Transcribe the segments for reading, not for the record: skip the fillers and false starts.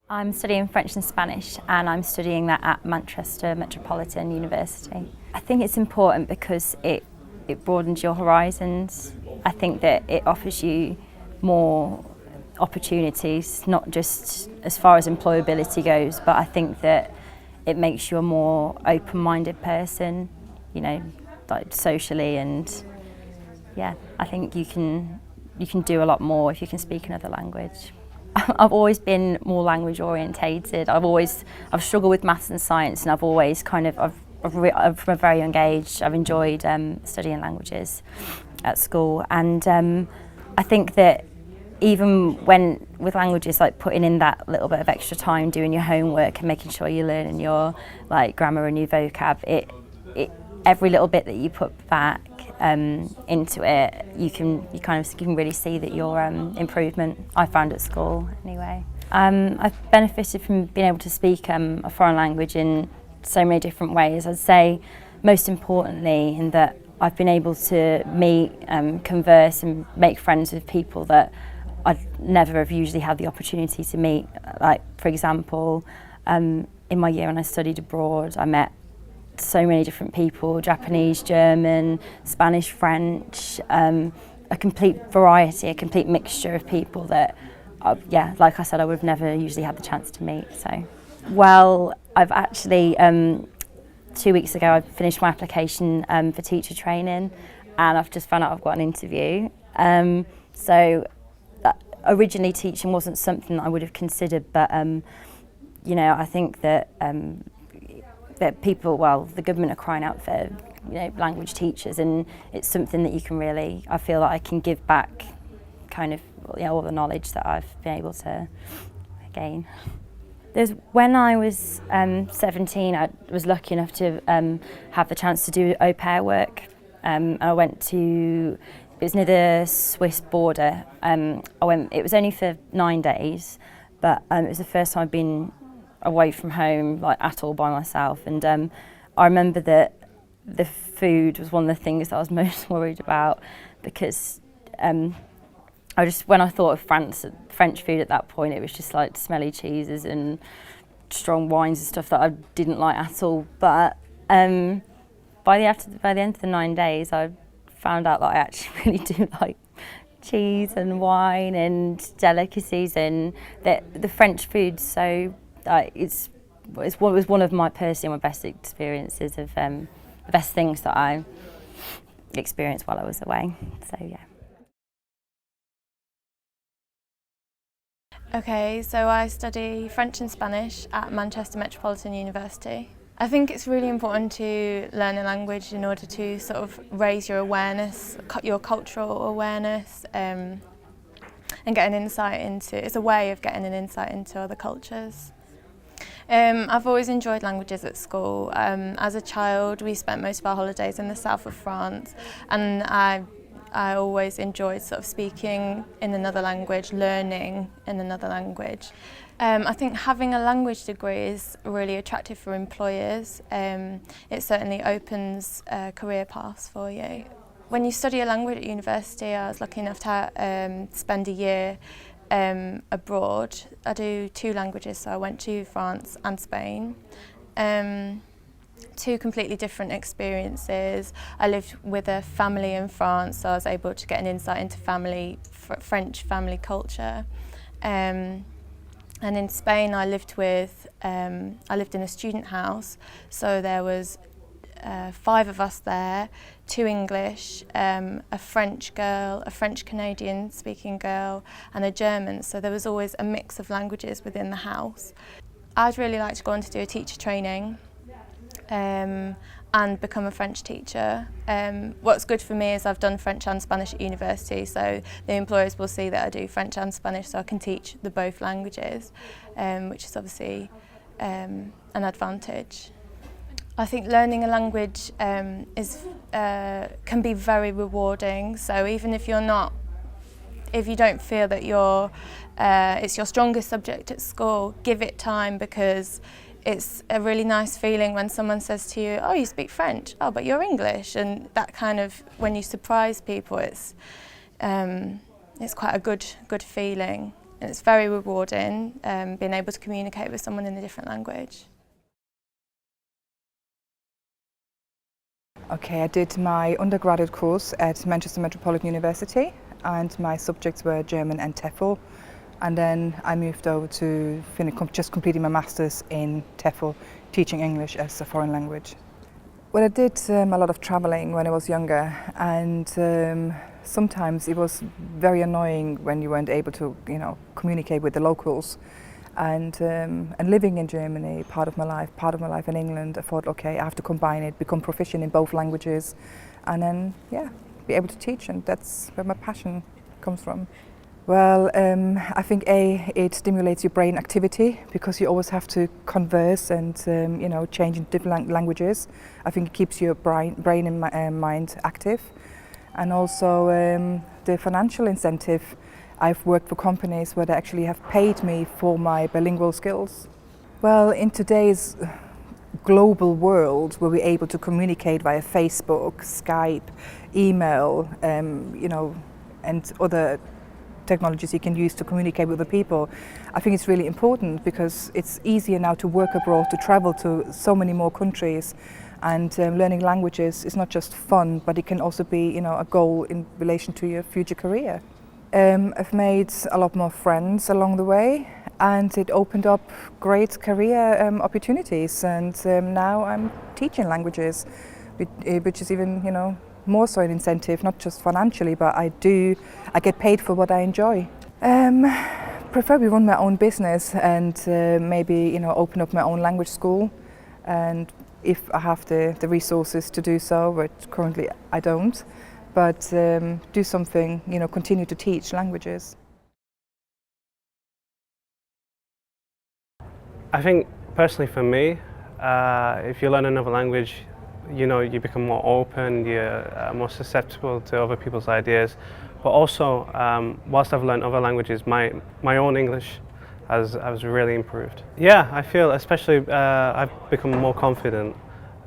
I'm studying French and Spanish, and I'm studying that at Manchester Metropolitan University. I think it's important because it broadens your horizons. I think that it offers you more opportunities, not just as far as employability goes, but I think that it makes you a more open-minded person, you know, like socially, and yeah, I think you can do a lot more if you can speak another language. I've always been more language orientated. I've struggled with maths and science, and I've always from a very young age I've enjoyed studying languages at school, and I think that even when with languages, like putting in that little bit of extra time doing your homework and making sure you're learning your like grammar and your vocab, it every little bit that you put back into it, you can really see that your improvement. I found at school anyway. I've benefited from being able to speak a foreign language in so many different ways. I'd say most importantly in that I've been able to meet, converse and make friends with people that I'd never have usually had the opportunity to meet. Like, for example, in my year when I studied abroad, I met so many different people: Japanese, German, Spanish, French, a complete variety, a complete mixture of people that, like I said, I would have never usually had the chance to meet. So, well, I've actually, 2 weeks ago, I finished my application for teacher training, and I've just found out I've got an interview. Originally teaching wasn't something that I would have considered, but I think that people, the government are crying out for language teachers, and it's something that you can really, I feel that I can give back all the knowledge that I've been able to gain. When I was 17, I was lucky enough to have the chance to do au pair work. I went to, it was near the Swiss border. It was only for 9 days, but it was the first time I'd been away from home at all by myself, and I remember that the food was one of the things that I was most worried about, because when I thought of French food at that point, it was just like smelly cheeses and strong wines and stuff that I didn't like at all. But by the end of the 9 days, I found out that I actually really do like cheese and wine and delicacies, and that the French food. So it was one of my best experiences of the best things that I experienced while I was away. So yeah. Okay, so I study French and Spanish at Manchester Metropolitan University. I think it's really important to learn a language in order to sort of raise your awareness, your cultural awareness, and get an insight into, it's a way of getting an insight into other cultures. I've always enjoyed languages at school. As a child, we spent most of our holidays in the south of France, and I always enjoyed sort of speaking in another language, learning in another language. I think having a language degree is really attractive for employers. It certainly opens career paths for you. When you study a language at university, I was lucky enough to spend a year abroad. I do 2 languages, so I went to France and Spain. 2 completely different experiences. I lived with a family in France, so I was able to get an insight into French family culture. And in Spain, I lived in a student house, so there was 5 of us there, 2 English, a French girl, a French-Canadian speaking girl, and a German, so there was always a mix of languages within the house. I'd really like to go on to do a teacher training and become a French teacher. What's good for me is I've done French and Spanish at university, so the employers will see that I do French and Spanish, so I can teach both languages, which is obviously an advantage. I think learning a language can be very rewarding. So even if you don't feel that it's your strongest subject at school, give it time, because it's a really nice feeling when someone says to you, "Oh, you speak French. Oh, but you're English," and that kind of, when you surprise people, it's quite a good feeling. and it's very rewarding being able to communicate with someone in a different language. Okay, I did my undergraduate course at Manchester Metropolitan University and my subjects were German and TEFL, and then I moved over to just completing my Masters in TEFL, teaching English as a foreign language. Well, I did a lot of travelling when I was younger, and sometimes it was very annoying when you weren't able to, communicate with the locals. And living in Germany, part of my life in England, I thought, okay, I have to combine it, become proficient in both languages, and then, be able to teach, and that's where my passion comes from. Well, I think it stimulates your brain activity because you always have to converse and change in different languages. I think it keeps your brain and mind active, and also the financial incentive. I've worked for companies where they actually have paid me for my bilingual skills. Well, in today's global world where we're able to communicate via Facebook, Skype, email, and other technologies you can use to communicate with other people, I think it's really important because it's easier now to work abroad, to travel to so many more countries, and learning languages is not just fun, but it can also be, a goal in relation to your future career. I've made a lot more friends along the way, and it opened up great career opportunities, and now I'm teaching languages, which is even, more so an incentive, not just financially, but I get paid for what I enjoy. Preferably run my own business and maybe open up my own language school, and if I have the resources to do so, but currently I don't, but do something, continue to teach languages. I think personally for me, if you learn another language, you become more open, you're more susceptible to other people's ideas. But also, whilst I've learned other languages, my own English has really improved. Yeah, I feel especially I've become more confident.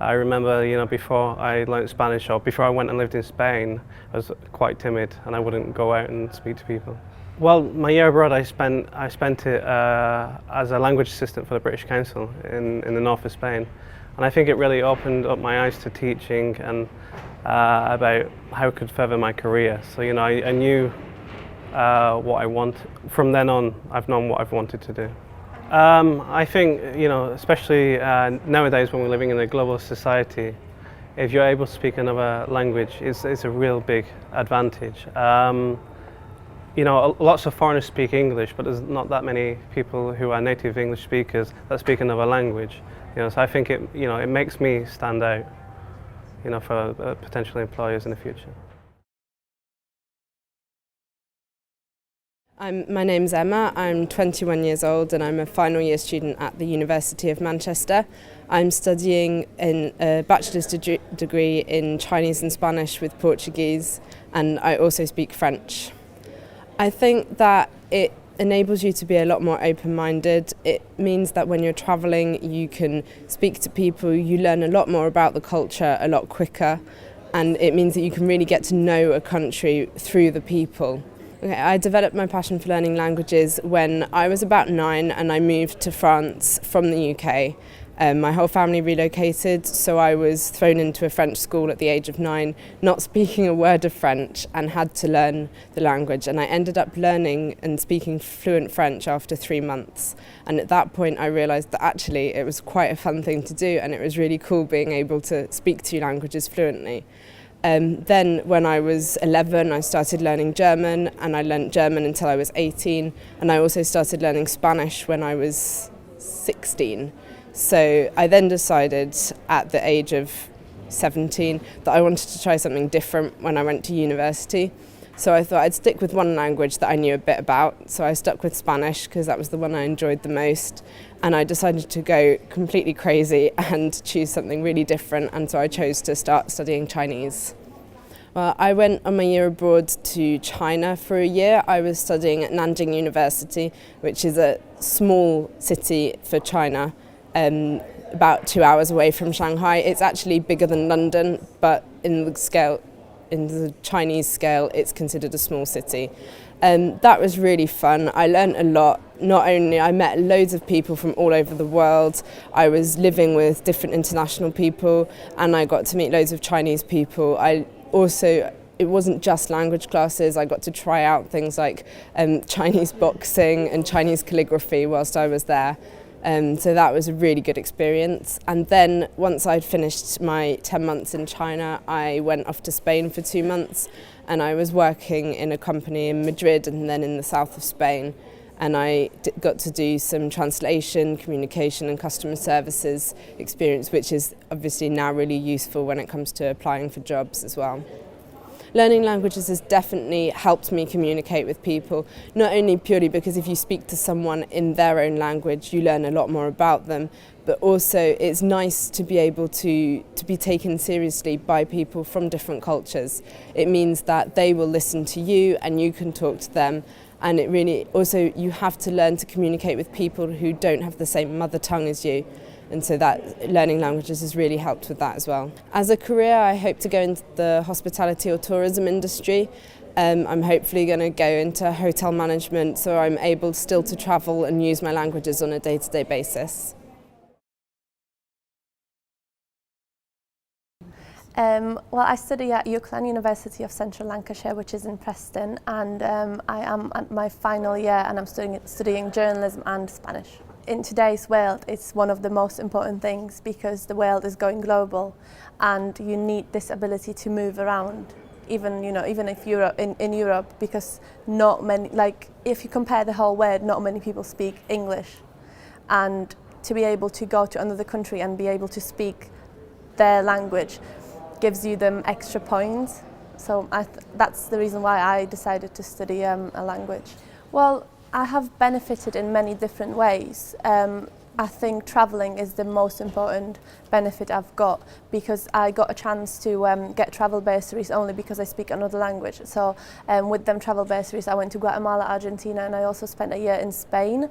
I remember, before I learned Spanish or before I went and lived in Spain, I was quite timid and I wouldn't go out and speak to people. Well, my year abroad, I spent it as a language assistant for the British Council in the north of Spain. And I think it really opened up my eyes to teaching and about how I could further my career. So, I knew what I want. From then on, I've known what I've wanted to do. I think, especially nowadays when we're living in a global society, if you're able to speak another language, it's a real big advantage. Lots of foreigners speak English, but there's not that many people who are native English speakers that speak another language. So I think it makes me stand out, for potential employers in the future. My name's Emma, I'm 21 years old and I'm a final year student at the University of Manchester. I'm studying in a bachelor's degree in Chinese and Spanish with Portuguese, and I also speak French. I think that it enables you to be a lot more open-minded. It means that when you're travelling you can speak to people, you learn a lot more about the culture a lot quicker, and it means that you can really get to know a country through the people. Okay, I developed my passion for learning languages when I was about 9 and I moved to France from the UK. My whole family relocated, so I was thrown into a French school at the age of 9, not speaking a word of French, and had to learn the language. And I ended up learning and speaking fluent French after 3 months. And at that point I realised that actually it was quite a fun thing to do, and it was really cool being able to speak 2 languages fluently. Then when I was 11 I started learning German, and I learnt German until I was 18, and I also started learning Spanish when I was 16. So I then decided at the age of 17 that I wanted to try something different when I went to university. So I thought I'd stick with one language that I knew a bit about. So I stuck with Spanish because that was the one I enjoyed the most. And I decided to go completely crazy and choose something really different. And so I chose to start studying Chinese. Well, I went on my year abroad to China for a year. I was studying at Nanjing University, which is a small city for China, about 2 hours away from Shanghai. It's actually bigger than London, but in the Chinese scale, it's considered a small city. That was really fun. I learnt a lot. Not only I met loads of people from all over the world, I was living with different international people and I got to meet loads of Chinese people. It wasn't just language classes, I got to try out things like Chinese boxing and Chinese calligraphy whilst I was there. So that was a really good experience. And then once I'd finished my 10 months in China, I went off to Spain for 2 months and I was working in a company in Madrid and then in the south of Spain. And I got to do some translation, communication and customer services experience, which is obviously now really useful when it comes to applying for jobs as well. Learning languages has definitely helped me communicate with people, not only purely because if you speak to someone in their own language, you learn a lot more about them, but also it's nice to be able to be taken seriously by people from different cultures. It means that they will listen to you and you can talk to them. And it really also, you have to learn to communicate with people who don't have the same mother tongue as you. And so that learning languages has really helped with that as well. As a career, I hope to go into the hospitality or tourism industry. I'm hopefully going to go into hotel management so I'm able still to travel and use my languages on a day-to-day basis. Well, I study at UCLan, University of Central Lancashire, which is in Preston, and I am at my final year and I'm studying journalism and Spanish. In today's world, it's one of the most important things because the world is going global and you need this ability to move around, even if you're in Europe, because not many, like if you compare the whole world, not many people speak English, and to be able to go to another country and be able to speak their language gives you them extra points. So that's the reason why I decided to study a language. Well, I have benefited in many different ways. I think travelling is the most important benefit I've got because I got a chance to get travel bursaries only because I speak another language. So with them travel bursaries I went to Guatemala, Argentina, and I also spent a year in Spain,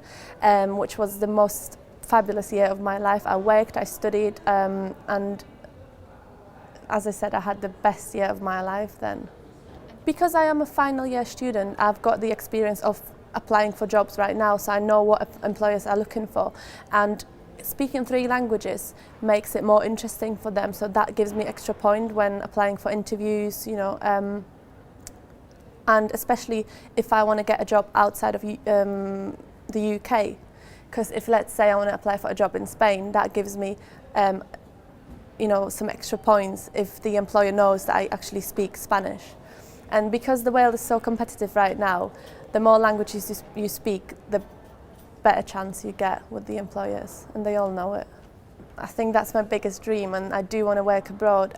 which was the most fabulous year of my life. I worked, I studied, and as I said, I had the best year of my life then. Because I am a final year student, I've got the experience of applying for jobs right now, so I know what employers are looking for. And speaking 3 languages makes it more interesting for them, so that gives me extra point when applying for interviews, and especially if I want to get a job outside of the UK. Because if, let's say, I want to apply for a job in Spain, that gives me some extra points if the employer knows that I actually speak Spanish. And because the world is so competitive right now, the more languages you speak, the better chance you get with the employers, and they all know it. I think that's my biggest dream, and I do want to work abroad.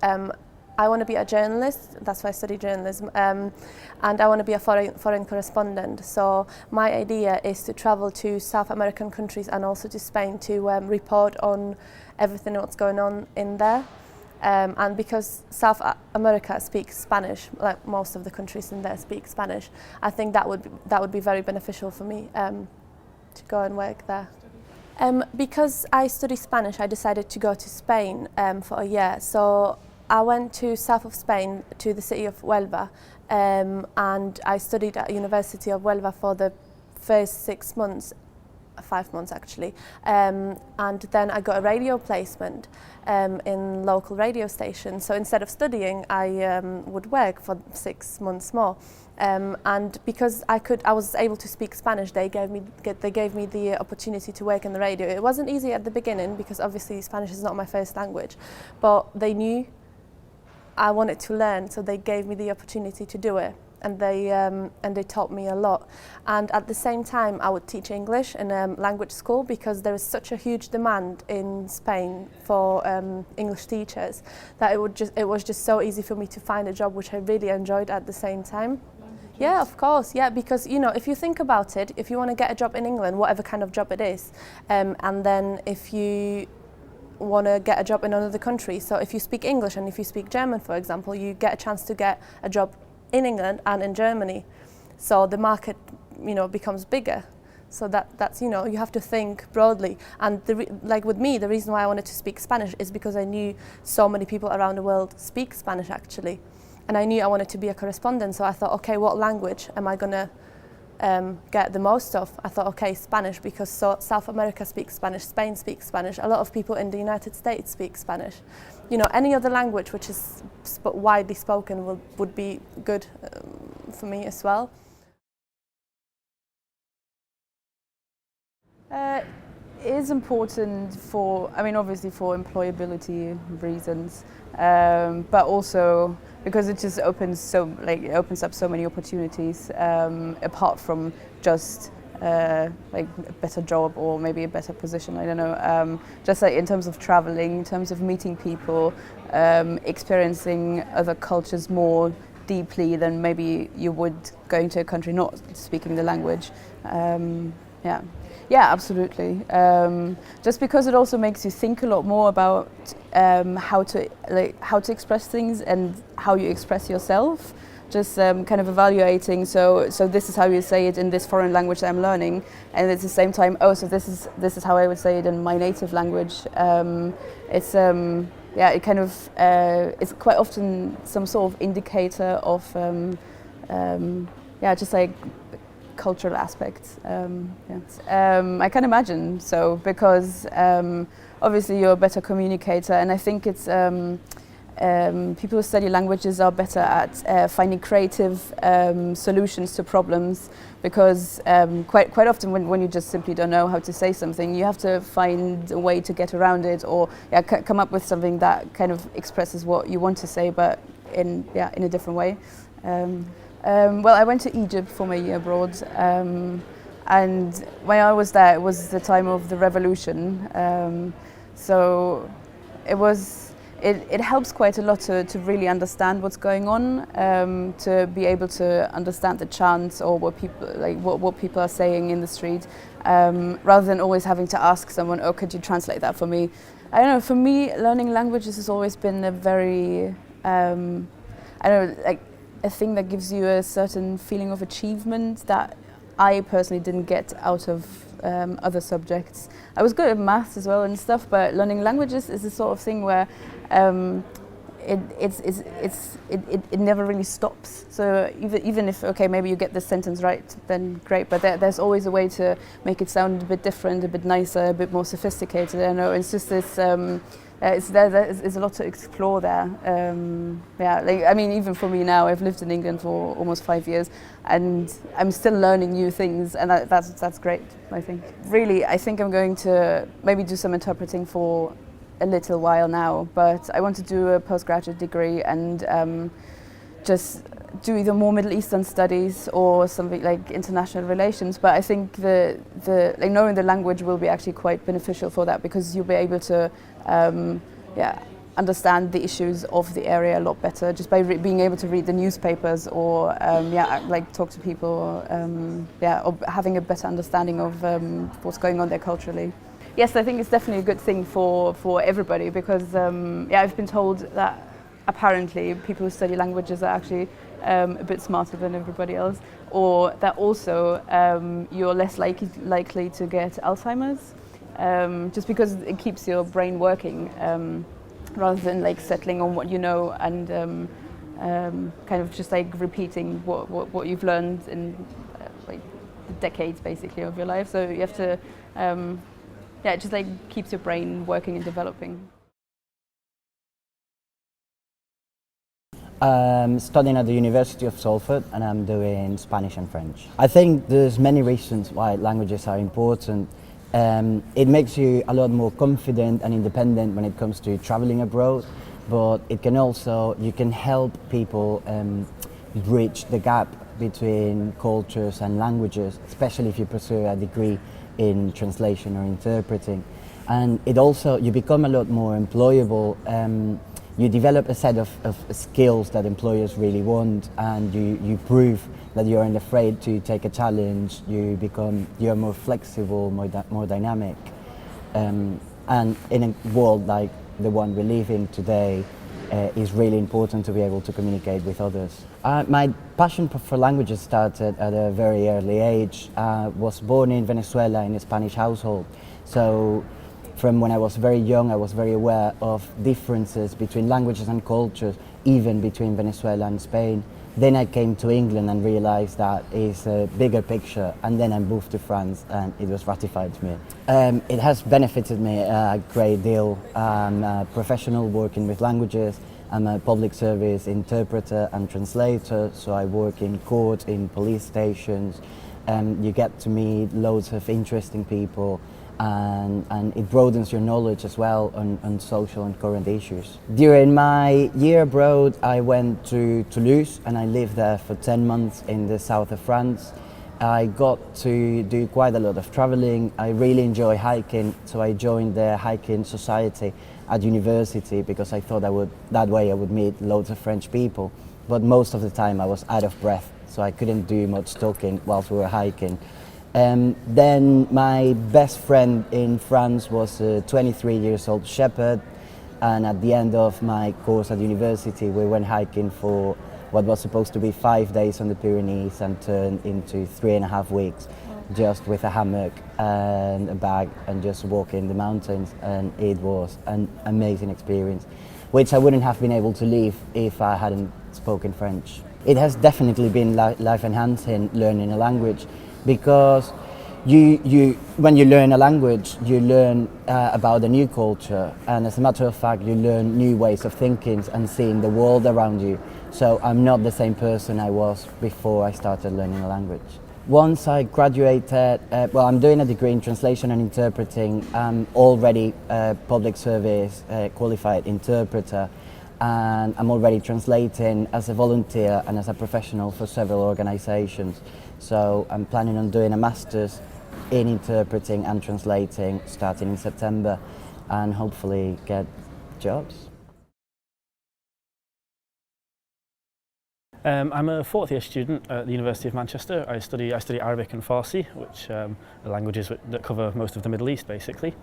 I want to be a journalist, that's why I study journalism, and I want to be a foreign correspondent. So my idea is to travel to South American countries and also to Spain to report on everything that's going on in there. And because South America speaks Spanish, like most of the countries in there speak Spanish, I think that would be very beneficial for me to go and work there. Because I study Spanish, I decided to go to Spain for a year. So I went to south of Spain to the city of Huelva, and I studied at University of Huelva for the first 6 months. 5 months actually, and then I got a radio placement in local radio station. So instead of studying, I would work for 6 months more. And because I was able to speak Spanish, they gave me the opportunity to work in the radio. It wasn't easy at the beginning because obviously Spanish is not my first language, but they knew I wanted to learn, so they gave me the opportunity to do it. And they taught me a lot. And at the same time, I would teach English in a language school because there is such a huge demand in Spain for English teachers that it was just so easy for me to find a job which I really enjoyed at the same time. Yeah, of course, yeah, because if you think about it, if you want to get a job in England, whatever kind of job it is, and then if you want to get a job in another country, so if you speak English and if you speak German, for example, you get a chance to get a job in England and in Germany, so the market, becomes bigger. So that's you have to think broadly. And like with me, the reason why I wanted to speak Spanish is because I knew so many people around the world speak Spanish actually, and I knew I wanted to be a correspondent. So I thought, okay, what language am I gonna get the most of. I thought, okay, Spanish, because South America speaks Spanish, Spain speaks Spanish, a lot of people in the United States speak Spanish. You know, any other language which is widely spoken would be good for me as well. It is important for, I mean, obviously for employability reasons, but also because it just opens up so many opportunities apart from just like a better job or maybe a better position. I don't know. Just like in terms of traveling, in terms of meeting people, experiencing other cultures more deeply than maybe you would going to a country not speaking the language. Yeah, absolutely. Just because it also makes you think a lot more about how to express things and how you express yourself. Just kind of evaluating. So this is how you say it in this foreign language that I'm learning, and at the same time, oh, so this is how I would say it in my native language. It's it kind of it's quite often some sort of indicator of just like cultural aspects. I can imagine so, because obviously you're a better communicator, and I think it's people who study languages are better at finding creative solutions to problems, because quite often when you just simply don't know how to say something, you have to find a way to get around it, or come up with something that kind of expresses what you want to say, but in a different way. Well, I went to Egypt for my year abroad, and when I was there, it was the time of the revolution. So it helps quite a lot to really understand what's going on, to be able to understand the chants or what people are saying in the street, rather than always having to ask someone, oh, could you translate that for me? I don't know, for me, learning languages has always been a very, a thing that gives you a certain feeling of achievement that I personally didn't get out of other subjects. I was good at maths as well and stuff, but learning languages is the sort of thing where it never really stops. So even if, okay, maybe you get the sentence right, then great, but there's always a way to make it sound a bit different, a bit nicer, a bit more sophisticated. I know, it's just this, there's a lot to explore there. I mean, even for me now, I've lived in England for almost 5 years, and I'm still learning new things, and that's great, I think. Really, I think I'm going to maybe do some interpreting for a little while now, but I want to do a postgraduate degree and just do either more Middle Eastern studies or something like international relations. But I think knowing the language will be actually quite beneficial for that, because you'll be able to understand the issues of the area a lot better just by being able to read the newspapers or talk to people, or having a better understanding of what's going on there culturally. Yes, I think it's definitely a good thing for everybody, because I've been told that apparently people who study languages are actually a bit smarter than everybody else, or that also you're less likely to get Alzheimer's, just because it keeps your brain working rather than like settling on what you know and kind of just like repeating what you've learned in like the decades basically of your life. So you have to it just like keeps your brain working and developing. I'm studying at the University of Salford, and I'm doing Spanish and French. I think there's many reasons why languages are important. It makes you a lot more confident and independent when it comes to traveling abroad, but it can also, you can help people bridge the gap between cultures and languages, especially if you pursue a degree in translation or interpreting. And it also, you become a lot more employable. You develop a set of skills that employers really want, and you prove that you aren't afraid to take a challenge. You're more flexible, more dynamic. And in a world like the one we live in today, it's really important to be able to communicate with others. My passion for languages started at a very early age. I was born in Venezuela in a Spanish household, so from when I was very young, I was very aware of differences between languages and cultures, even between Venezuela and Spain. Then I came to England and realized that it's a bigger picture, and then I moved to France and it was ratified to me. It has benefited me a great deal. I'm a professional working with languages. I'm a public service interpreter and translator, so I work in court, in police stations. You get to meet loads of interesting people, and it broadens your knowledge as well on social and current issues. During my year abroad, I went to Toulouse and I lived there for 10 months in the south of France. I got to do quite a lot of traveling. I really enjoy hiking, so I joined the hiking society at university because I thought that way I would meet loads of French people. But most of the time I was out of breath, so I couldn't do much talking whilst we were hiking. Then my best friend in France was a 23 years old shepherd, and at the end of my course at university we went hiking for what was supposed to be 5 days on the Pyrenees and turned into 3.5 weeks, just with a hammock and a bag and just walking the mountains, and it was an amazing experience, which I wouldn't have been able to live if I hadn't spoken French. It has definitely been life enhancing learning a language, because when you learn a language, you learn about a new culture, and as a matter of fact, you learn new ways of thinking and seeing the world around you. So I'm not the same person I was before I started learning a language. Once I graduated, well, I'm doing a degree in translation and interpreting. I'm already a public service qualified interpreter, and I'm already translating as a volunteer and as a professional for several organizations. So I'm planning on doing a master's in interpreting and translating starting in September, and hopefully get jobs. I'm a fourth year student at the University of Manchester. I study Arabic and Farsi, which are languages that cover most of the Middle East basically.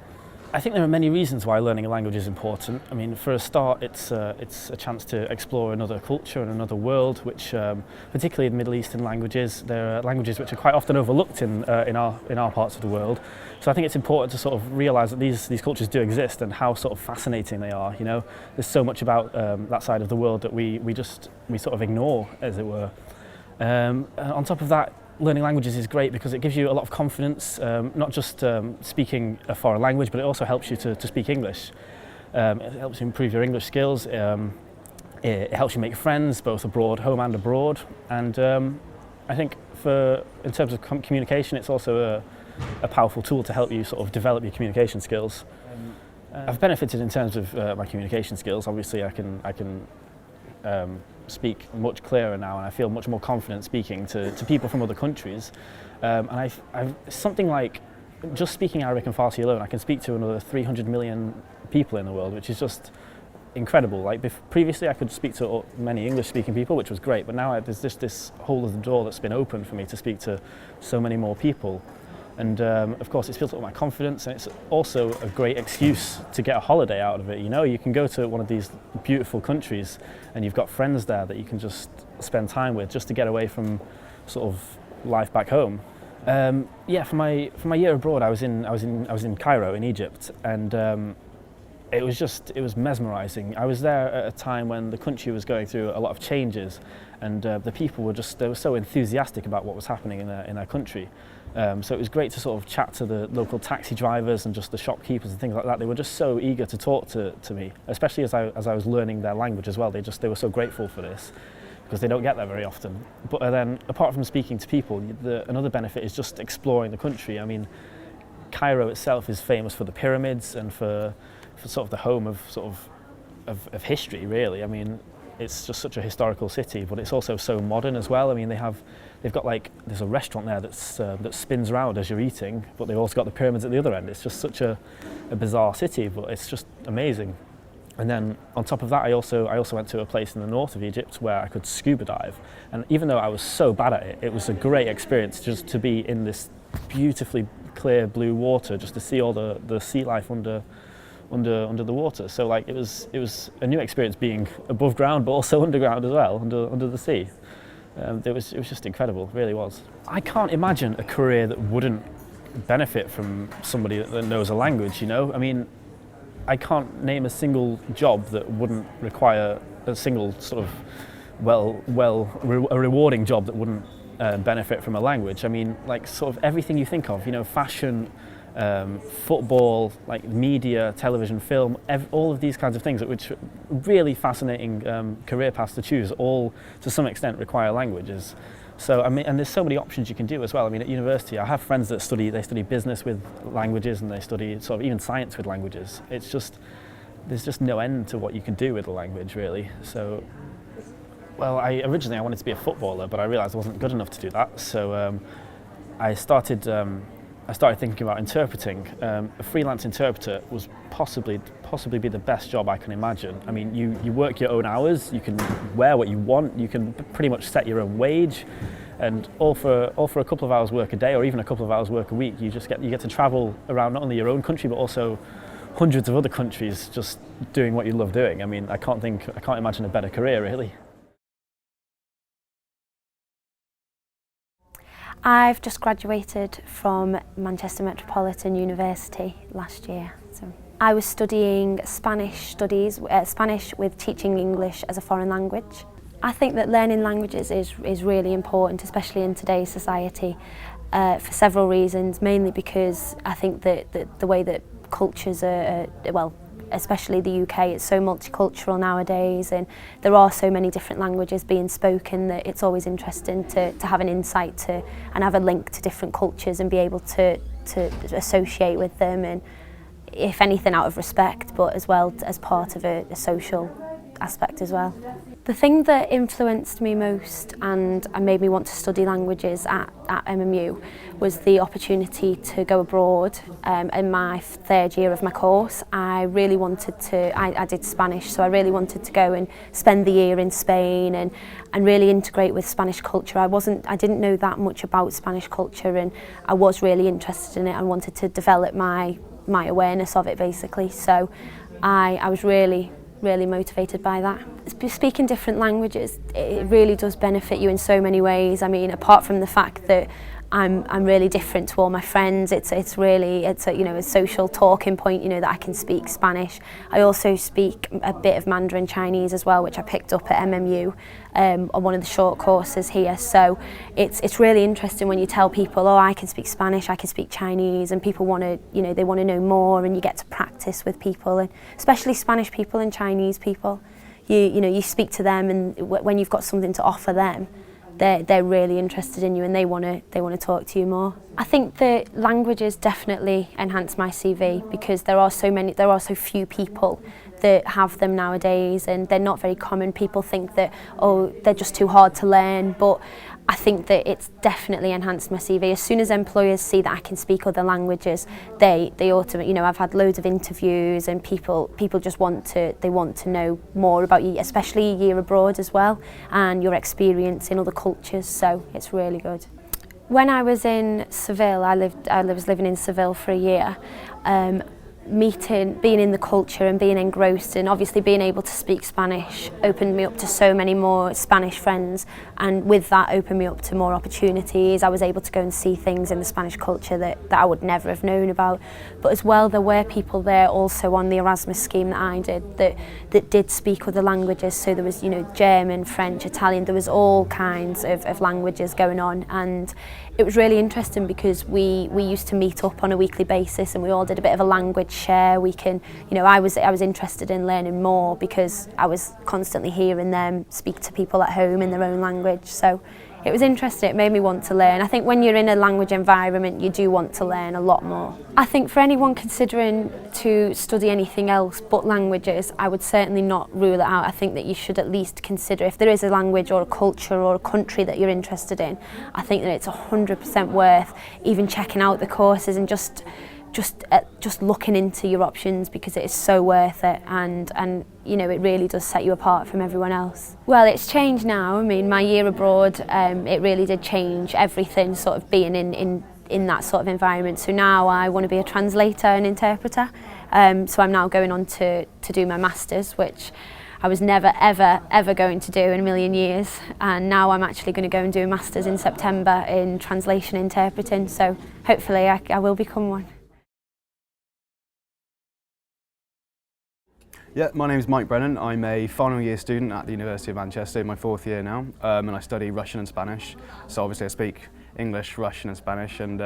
I think there are many reasons why learning a language is important. I mean, for a start, it's a chance to explore another culture and another world, which, particularly in Middle Eastern languages, there are languages which are quite often overlooked in our parts of the world. So I think it's important to sort of realise that these cultures do exist and how sort of fascinating they are. You know, there's so much about that side of the world that we sort of ignore, as it were. On top of that, learning languages is great because it gives you a lot of confidence, not just speaking a foreign language, but it also helps you to speak English. It helps you improve your English skills. It helps you make friends, both abroad, home and abroad. And I think in terms of communication, it's also a powerful tool to help you sort of develop your communication skills. I've benefited in terms of my communication skills. Obviously, I can speak much clearer now, and I feel much more confident speaking to people from other countries. And I've something like just speaking Arabic and Farsi alone, I can speak to another 300 million people in the world, which is just incredible. Like previously, I could speak to many English-speaking people, which was great, but now there's just this hole of the door that's been opened for me to speak to so many more people. And of course, it's built up my confidence, and it's also a great excuse to get a holiday out of it. You know, you can go to one of these beautiful countries, and you've got friends there that you can just spend time with, just to get away from sort of life back home. Yeah, for my year abroad, I was in Cairo in Egypt, and it was mesmerising. I was there at a time when the country was going through a lot of changes, and the people were so enthusiastic about what was happening in their country. So it was great to sort of chat to the local taxi drivers and just the shopkeepers and things like that. They were just so eager to talk to me, especially as I was learning their language as well. They were so grateful for this, because they don't get that very often. But then, apart from speaking to people, another benefit is just exploring the country. I mean, Cairo itself is famous for the pyramids and for sort of the home of history, really. I mean, it's just such a historical city, but it's also so modern as well. I mean, they've got there's a restaurant there that spins around as you're eating, but they've also got the pyramids at the other end. It's just such a bizarre city, but it's just amazing. And then on top of that, I also went to a place in the north of Egypt where I could scuba dive. And even though I was so bad at it, it was a great experience just to be in this beautifully clear blue water, just to see all the sea life under the water. So it was a new experience being above ground, but also underground as well, under the sea. It was just incredible, it really was. I can't imagine a career that wouldn't benefit from somebody that knows a language. You know, I mean, I can't name a single job that wouldn't require a single sort of a rewarding job that wouldn't benefit from a language. I mean, like sort of everything you think of, you know, fashion, football, like media, television, film, all of these kinds of things, which are really fascinating career paths to choose, all to some extent require languages. So I mean, and there's so many options you can do as well. I mean, at university, I have friends that study business with languages, and they study sort of even science with languages. It's just, there's just no end to what you can do with a language, really. So, well, I wanted to be a footballer, but I realised I wasn't good enough to do that. So I started thinking about interpreting. A freelance interpreter was possibly be the best job I can imagine. I mean, you work your own hours, you can wear what you want, you can pretty much set your own wage, and all for a couple of hours work a day, or even a couple of hours work a week, you get to travel around not only your own country but also hundreds of other countries, just doing what you love doing. I mean, I can't imagine a better career, really. I've just graduated from Manchester Metropolitan University last year. So I was studying Spanish with teaching English as a foreign language. I think that learning languages is really important, especially in today's society, for several reasons, mainly because I think that the way that cultures are, well, especially the UK, it's so multicultural nowadays, and there are so many different languages being spoken that it's always interesting to have an insight to and have a link to different cultures and be able to associate with them, and if anything out of respect, but as well as part of a social aspect as well. The thing that influenced me most and made me want to study languages at MMU was the opportunity to go abroad in my third year of my course. I really wanted to, I did Spanish, so I really wanted to go and spend the year in Spain and really integrate with Spanish culture. I didn't know that much about Spanish culture, and I was really interested in it. I wanted to develop my awareness of it, basically. So I was really motivated by that. Speaking different languages, it really does benefit you in so many ways. I mean, apart from the fact that I'm really different to all my friends, it's a social talking point, you know, that I can speak Spanish. I also speak a bit of Mandarin Chinese as well, which I picked up at MMU on one of the short courses here. So it's really interesting when you tell people, oh, I can speak Spanish, I can speak Chinese, and people want to, you know, they want to know more, and you get to practice with people, and especially Spanish people and Chinese people. You speak to them, and when you've got something to offer them, they're really interested in you, and they want to talk to you more. I think that languages definitely enhance my CV because there are so few people that have them nowadays, and they're not very common. People think that, oh, they're just too hard to learn, but I think that it's definitely enhanced my CV. As soon as employers see that I can speak other languages, they automatically, you know, I've had loads of interviews, and people just want to know more about you, especially a year abroad as well, and your experience in other cultures. So it's really good. When I was in Seville, I was living in Seville for a year. Being in the culture and being engrossed, and obviously being able to speak Spanish opened me up to so many more Spanish friends, and with that opened me up to more opportunities. I was able to go and see things in the Spanish culture that I would never have known about. But as well, there were people there also on the Erasmus scheme that I did that did speak other languages. So there was, you know, German, French, Italian, there was all kinds of languages going on, and it was really interesting because we used to meet up on a weekly basis, and we all did a bit of a language share. We can, you know, I was interested in learning more because I was constantly hearing them speak to people at home in their own language. So it was interesting. It made me want to learn. I think when you're in a language environment, you do want to learn a lot more. I think for anyone considering to study anything else but languages, I would certainly not rule it out. I think that you should at least consider, if there is a language or a culture or a country that you're interested in, I think that it's 100% worth even checking out the courses and just looking into your options, because it is so worth it, and you know, it really does set you apart from everyone else. Well, it's changed now. I mean, my year abroad, it really did change everything, sort of being in that sort of environment. So now I want to be a translator and interpreter. So I'm now going on to do my masters, which I was never ever going to do in a million years, and now I'm actually going to go and do a masters in September in translation interpreting. So hopefully I will become one. Yeah, my name is Mike Brennan. I'm a final year student at the University of Manchester, in my 4th year now, and I study Russian and Spanish. So obviously I speak English, Russian and Spanish, and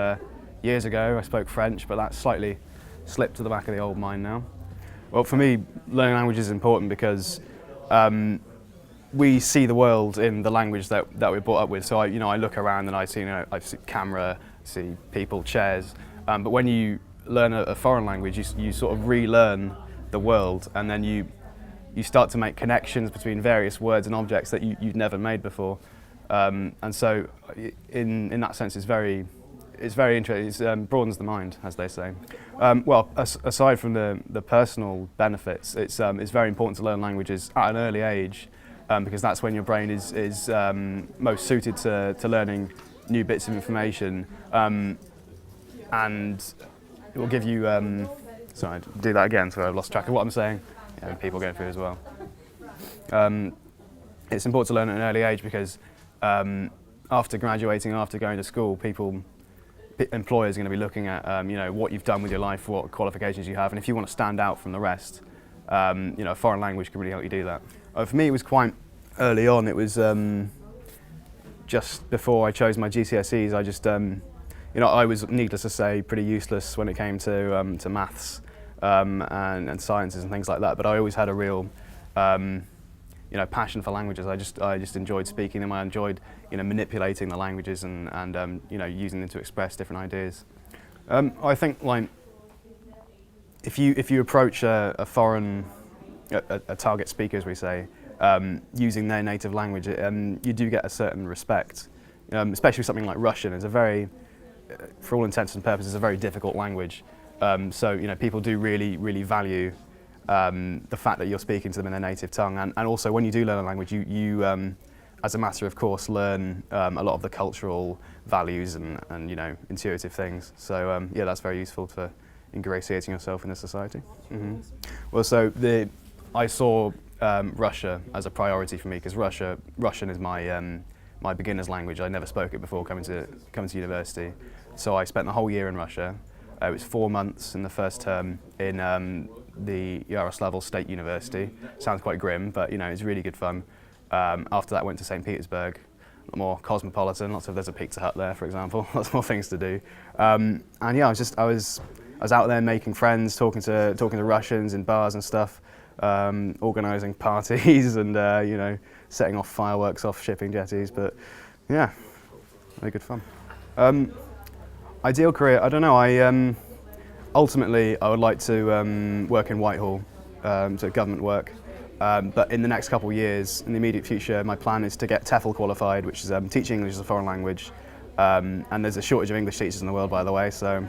years ago I spoke French, but that's slightly slipped to the back of the old mind now. Well, for me, learning language is important because we see the world in the language that we're brought up with. So I look around and I see camera, see people, chairs, but when you learn a foreign language, you sort of relearn the world, and then you start to make connections between various words and objects that you've never made before, and so in that sense it's very interesting. It broadens the mind, as they say. Well, aside from the personal benefits, it's very important to learn languages at an early age, because that's when your brain is most suited to learning new bits of information, and it will give you sorry, I'll do that again, so I've lost track of what I'm saying. Yeah, people going through as well. It's important to learn at an early age because after graduating, after going to school, employers are going to be looking at what you've done with your life, what qualifications you have, and if you want to stand out from the rest, a foreign language can really help you do that. For me, it was quite early on. It was just before I chose my GCSEs. I just I was, needless to say, pretty useless when it came to maths and sciences and things like that. But I always had a real, passion for languages. I just enjoyed speaking them. I enjoyed, manipulating the languages and using them to express different ideas. I think, like, if you approach a foreign, a target speaker, as we say, using their native language, you do get a certain respect. Especially something like Russian is a very, for all intents and purposes, a very difficult language. So people do really value the fact that you're speaking to them in their native tongue, and also when you do learn a language, you as a matter of course learn a lot of the cultural values and intuitive things. So yeah, that's very useful for ingratiating yourself in the society. Mm-hmm. Well, so I saw Russia as a priority for me because Russian is my beginner's language. I never spoke it before coming to university. So I spent the whole year in Russia. It was 4 months in the first term in the Yaroslavl State University. Sounds quite grim, but it's really good fun. After that, I went to St. Petersburg, a lot more cosmopolitan. There's a Pizza Hut there, for example. Lots more things to do. And yeah, I was out there making friends, talking to Russians in bars and stuff, organising parties and setting off fireworks off shipping jetties. But yeah, very good fun. Ideal career, I don't know. Ultimately, I would like to work in Whitehall, so government work. But in the next couple of years, in the immediate future, my plan is to get TEFL qualified, which is teaching English as a foreign language. And there's a shortage of English teachers in the world, by the way, so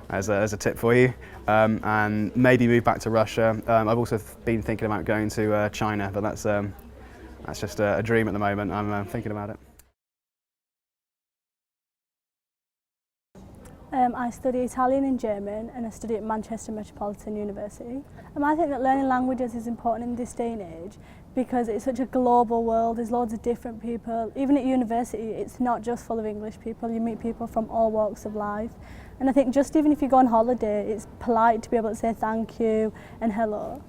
as a tip for you. And maybe move back to Russia. I've also been thinking about going to China, but that's just a dream at the moment. I'm thinking about it. I study Italian and German, and I study at Manchester Metropolitan University. I think that learning languages is important in this day and age because it's such a global world. There's loads of different people. Even at university, it's not just full of English people. You meet people from all walks of life. And I think just even if you go on holiday, it's polite to be able to say thank you and hello.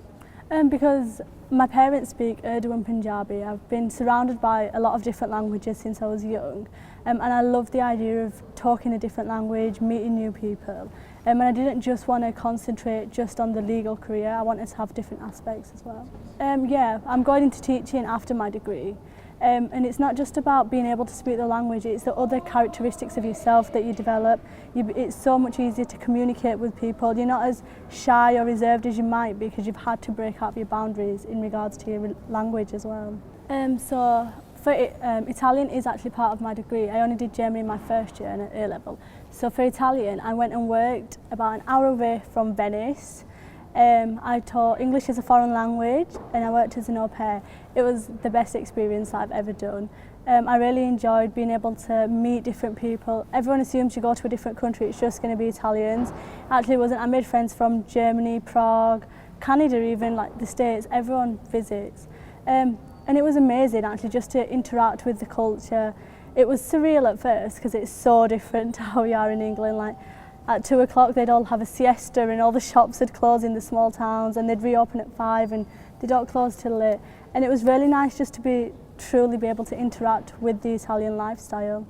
Because my parents speak Urdu and Punjabi, I've been surrounded by a lot of different languages since I was young. And I love the idea of talking a different language, meeting new people. And I didn't just want to concentrate just on the legal career, I wanted to have different aspects as well. Yeah, I'm going into teaching after my degree. And it's not just about being able to speak the language, it's the other characteristics of yourself that you develop. It's so much easier to communicate with people. You're not as shy or reserved as you might be because you've had to break up your boundaries in regards to your language as well. Italian is actually part of my degree. I only did German in my first year and at A-level. So for Italian, I went and worked about an hour away from Venice. I taught English as a foreign language and I worked as an au pair. It was the best experience I've ever done. I really enjoyed being able to meet different people. Everyone assumes you go to a different country, it's just going to be Italians. Actually it wasn't. I made friends from Germany, Prague, Canada even, like the States. Everyone visits. And it was amazing actually just to interact with the culture. It was surreal at first because it's so different to how we are in England. Like at 2 o'clock they'd all have a siesta and all the shops had closed in the small towns, and they'd reopen at 5 and they don't close till late. And it was really nice just to truly be able to interact with the Italian lifestyle.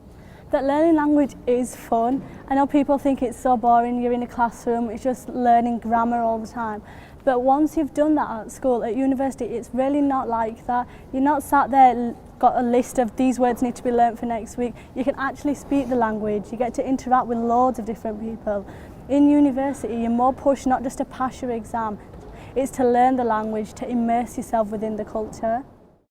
That learning language is fun. I know people think it's so boring, you're in a classroom, it's just learning grammar all the time. But once you've done that at school, at university, it's really not like that. You're not sat there, got a list of these words need to be learnt for next week. You can actually speak the language, you get to interact with loads of different people. In university, you're more pushed not just to pass your exam, it's to learn the language, to immerse yourself within the culture.